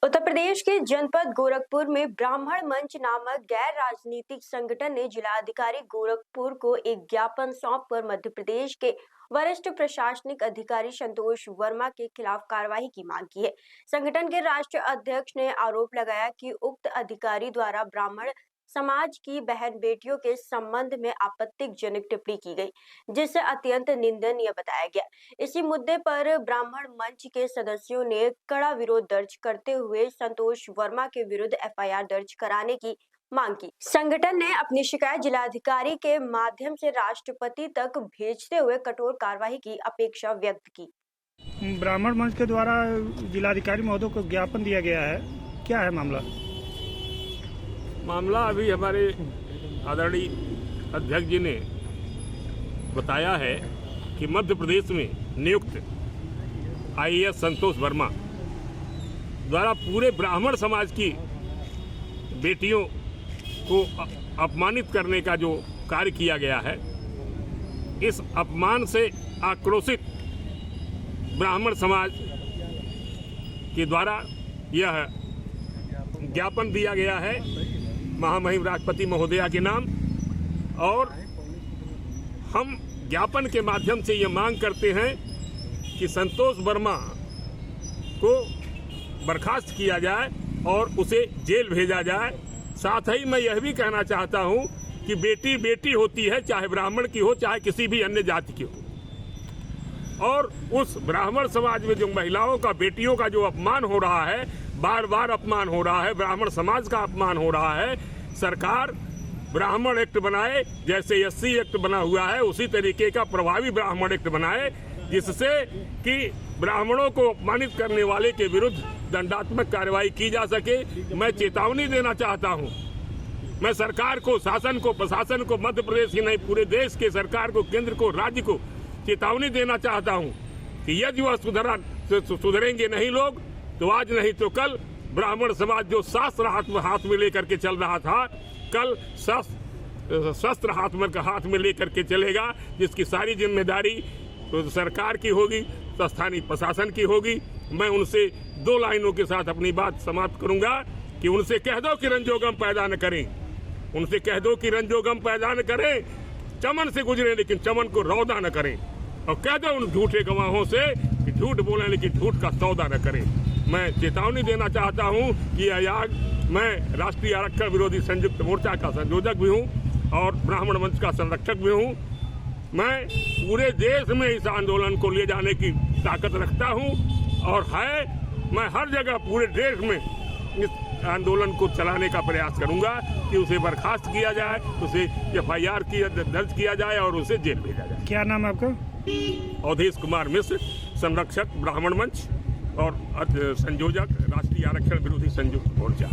उत्तर प्रदेश के जनपद गोरखपुर में ब्राह्मण मंच नामक गैर राजनीतिक संगठन ने जिलाधिकारी गोरखपुर को एक ज्ञापन सौंपकर मध्य प्रदेश के वरिष्ठ प्रशासनिक अधिकारी संतोष वर्मा के खिलाफ कार्रवाई की मांग की है। संगठन के राष्ट्रीय अध्यक्ष ने आरोप लगाया कि उक्त अधिकारी द्वारा ब्राह्मण समाज की बहन बेटियों के संबंध में आपत्तिजनक टिप्पणी की गई, जिसे अत्यंत निंदनीय बताया गया। इसी मुद्दे पर ब्राह्मण मंच के सदस्यों ने कड़ा विरोध दर्ज करते हुए संतोष वर्मा के विरुद्ध एफआईआर दर्ज कराने की मांग की। संगठन ने अपनी शिकायत जिलाधिकारी के माध्यम से राष्ट्रपति तक भेजते हुए कठोर कार्रवाई की अपेक्षा व्यक्त की। ब्राह्मण मंच के द्वारा जिलाधिकारी महोदय को ज्ञापन दिया गया है, क्या है मामला? मामला अभी हमारे आदरणीय अध्यक्ष जी ने बताया है कि मध्य प्रदेश में नियुक्त आईएएस संतोष वर्मा द्वारा पूरे ब्राह्मण समाज की बेटियों को अपमानित करने का जो कार्य किया गया है, इस अपमान से आक्रोशित ब्राह्मण समाज के द्वारा यह ज्ञापन दिया गया है महामहिम राष्ट्रपति महोदया के नाम। और हम ज्ञापन के माध्यम से ये मांग करते हैं कि संतोष वर्मा को बर्खास्त किया जाए और उसे जेल भेजा जाए। साथ ही मैं यह भी कहना चाहता हूं कि बेटी बेटी होती है, चाहे ब्राह्मण की हो चाहे किसी भी अन्य जाति की हो। और उस ब्राह्मण समाज में जो महिलाओं का, बेटियों का जो अपमान हो रहा है, बार बार अपमान हो रहा है, ब्राह्मण समाज का अपमान हो रहा है। सरकार ब्राह्मण एक्ट बनाए, जैसे एससी एक्ट बना हुआ है उसी तरीके का प्रभावी ब्राह्मण एक्ट बनाए, जिससे कि ब्राह्मणों को अपमानित करने वाले के विरुद्ध दंडात्मक कार्रवाई की जा सके। मैं चेतावनी देना चाहता हूं, मैं सरकार को, शासन को, प्रशासन को, मध्य प्रदेश ही नहीं पूरे देश के सरकार को, केंद्र को, राज्य को चेतावनी देना चाहता हूं कि यदि वह सुधरेंगे नहीं लोग तो आज नहीं तो कल ब्राह्मण समाज जो शास्त्र हाथ में लेकर के चल रहा था, कल शस्त्र हाथ में लेकर के चलेगा, जिसकी सारी जिम्मेदारी तो सरकार की होगी, स्थानीय प्रशासन की होगी। मैं उनसे दो लाइनों के साथ अपनी बात समाप्त करूंगा कि उनसे कह दो कि रंजोगम पैदा न करें, उनसे कह दो कि रंजोगम पैदा न करें, चमन से गुजरे लेकिन चमन को रौदा न करें, और कह दो उन झूठे गवाहों से कि झूठ बोले लेकिन झूठ का सौदा न करें। मैं चेतावनी देना चाहता हूं कि आज मैं राष्ट्रीय आरक्षण विरोधी संयुक्त मोर्चा का संयोजक भी हूं और ब्राह्मण मंच का संरक्षक भी हूं। मैं पूरे देश में इस आंदोलन को ले जाने की ताकत रखता हूं और मैं हर जगह पूरे देश में इस आंदोलन को चलाने का प्रयास करूंगा कि उसे बर्खास्त किया जाए, उसे एफआईआर दर्ज किया जाए और उसे जेल भेजा जाए। क्या नाम है आपका? अवधेश कुमार मिश्र, संरक्षक ब्राह्मण मंच और संयोजक राष्ट्रीय आरक्षण विरोधी संयुक्त मोर्चा।